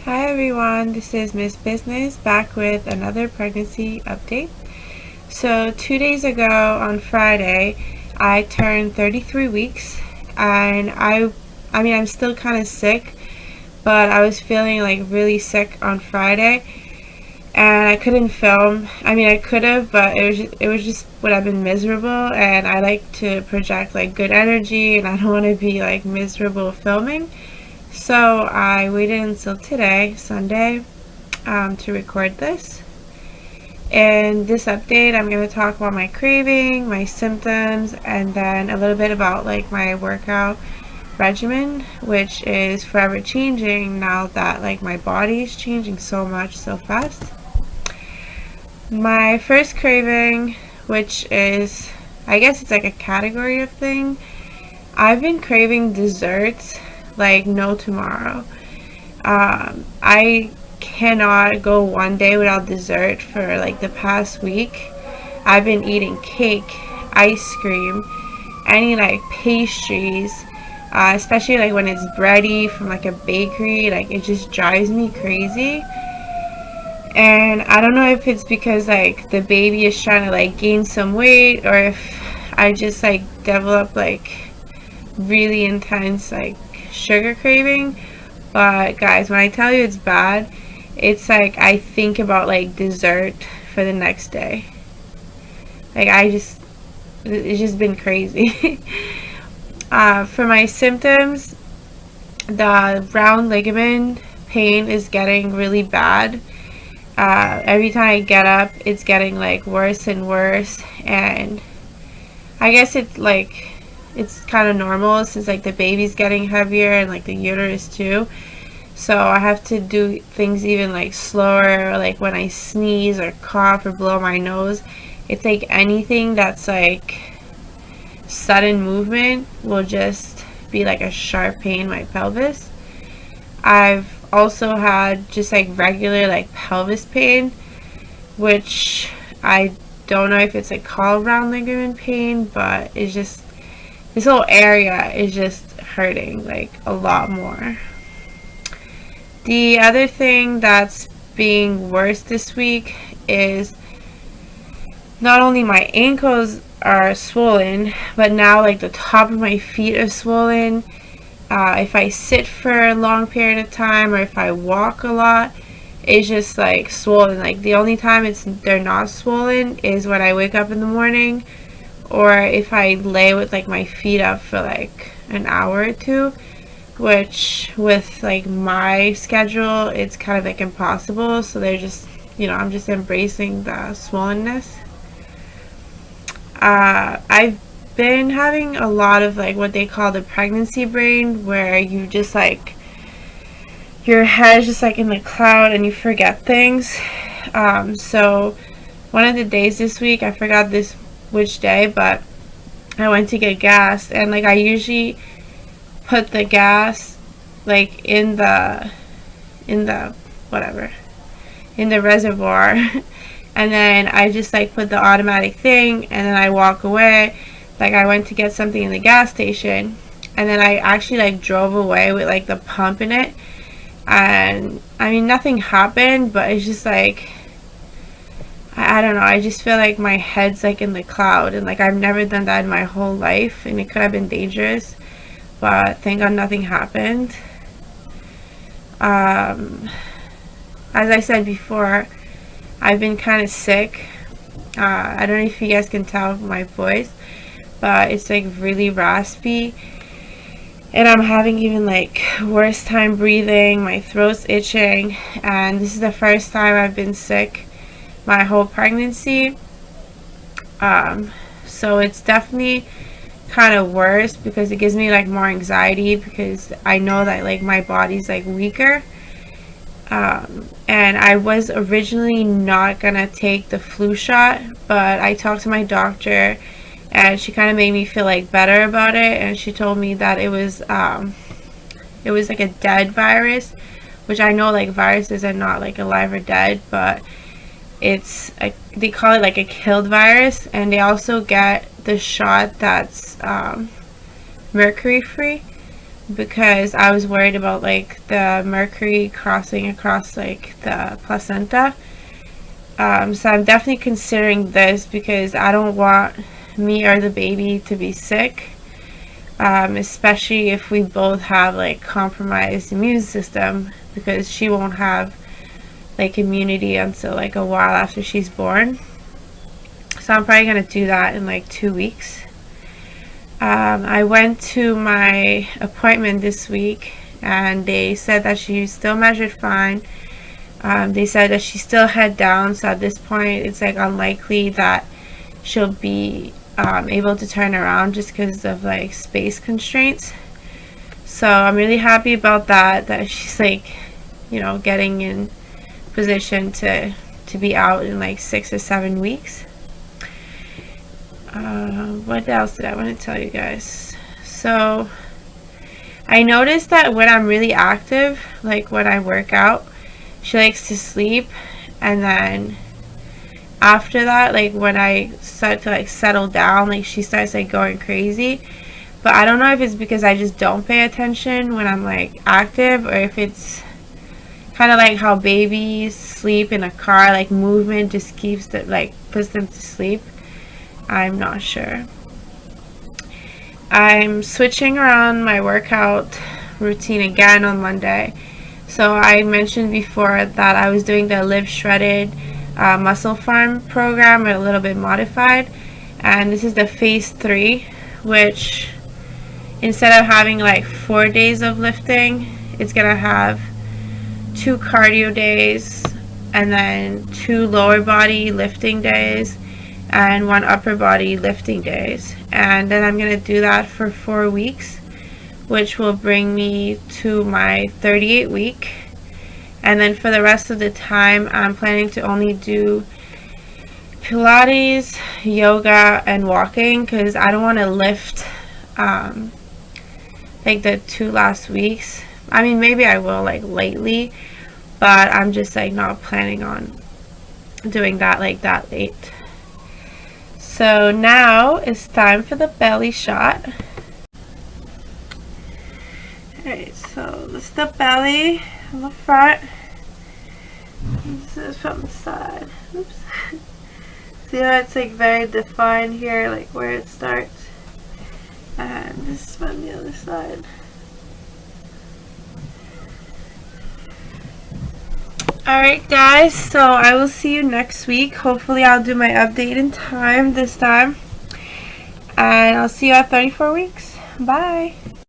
Hi everyone, this is Miss Business back with another pregnancy update. So 2 days ago on Friday, I turned 33 weeks and I'm still kind of sick, but I was feeling like really sick on Friday and I couldn't film. I could have, but it would have been miserable, and I like to project like good energy and I don't want to be like miserable filming. So I waited until today, Sunday, to record this. In this update, I'm going to talk about my craving, my symptoms, and then a little bit about like my workout regimen, which is forever changing now that like my body is changing so much so fast. My first craving, which is, I guess it's like a category of thing. I've been craving desserts like no tomorrow. I cannot go one day without dessert for like the past week. I've been eating cake, ice cream, any like pastries, especially like when it's bready from like a bakery. Like it just drives me crazy. And I don't know if it's because like the baby is trying to like gain some weight, or if I just like develop like really intense like sugar craving. But guys, when I tell you it's bad, it's like I think about like dessert for the next day. Like it's just been crazy. For my symptoms, the round ligament pain is getting really bad. Every time I get up, it's getting like worse and worse, and I guess it's kind of normal since like the baby's getting heavier and like the uterus too. So I have to do things even like slower, like when I sneeze or cough or blow my nose. It's like anything that's like sudden movement will just be like a sharp pain in my pelvis. I've also had just like regular like pelvis pain, which I don't know if it's like called round ligament pain, but it's just this whole area is just hurting like a lot more. The other thing that's being worse this week is not only my ankles are swollen, but now like the top of my feet are swollen. If I sit for a long period of time or if I walk a lot, it's just like swollen. Like the only time they're not swollen is when I wake up in the morning, or if I lay with like my feet up for like an hour or two, which with like my schedule it's kind of like impossible. So they're just, I'm just embracing the swollenness. I've been having a lot of like what they call the pregnancy brain, where you just like your head is just like in the cloud and you forget things. So one of the days this week, I forgot which day, but I went to get gas, and like I usually put the gas like in the whatever, in the reservoir, and then I just like put the automatic thing, and then I walk away. Like I went to get something in the gas station, and then I actually like drove away with like the pump in it, and nothing happened, but it's just like I don't know, I just feel like my head's like in the cloud, and like I've never done that in my whole life, and it could have been dangerous, but thank God nothing happened. As I said before, I've been kind of sick. I don't know if you guys can tell from my voice, but it's like really raspy, and I'm having even like worse time breathing. My throat's itching, and this is the first time I've been sick my whole pregnancy. So it's definitely kind of worse because it gives me like more anxiety, because I know that like my body's like weaker. And I was originally not gonna take the flu shot, but I talked to my doctor and she kind of made me feel like better about it, and she told me that it was like a dead virus, which I know like viruses are not like alive or dead, but they call it like a killed virus, and they also get the shot that's mercury free, because I was worried about like the mercury crossing across like the placenta. So I'm definitely considering this because I don't want me or the baby to be sick, especially if we both have like compromised immune system, because she won't have like immunity until like a while after she's born. So I'm probably gonna do that in like 2 weeks. I went to my appointment this week and they said that she still measured fine. They said that she's still head down, so at this point it's like unlikely that she'll be able to turn around just because of like space constraints. So I'm really happy about that she's like, you know, getting in position to be out in like 6 or 7 weeks. What else did I want to tell you guys? So I noticed that when I'm really active, like when I work out, she likes to sleep, and then after that, like when I start to like settle down, like she starts like going crazy. But I don't know if it's because I just don't pay attention when I'm like active, or if it's kind of like how babies sleep in a car, like movement just keeps the, like puts them to sleep. I'm not sure. I'm switching around my workout routine again on Monday. So I mentioned before that I was doing the Live Shredded Muscle Farm program, a little bit modified, and this is the phase 3, which instead of having like 4 days of lifting, it's gonna have 2 cardio days and then 2 lower body lifting days and 1 upper body lifting days. And then I'm gonna do that for 4 weeks, which will bring me to my 38 week. And then for the rest of the time, I'm planning to only do Pilates, yoga, and walking, because I don't want to lift like the 2 last weeks. I mean, maybe I will like lately, but I'm just like not planning on doing that like that late. So now it's time for the belly shot. Alright, so this is the belly on the front. This is from the side. Oops. See how it's like very defined here, like where it starts. And this is from the other side. Alright guys, so I will see you next week. Hopefully I'll do my update in time this time. And I'll see you at 34 weeks. Bye.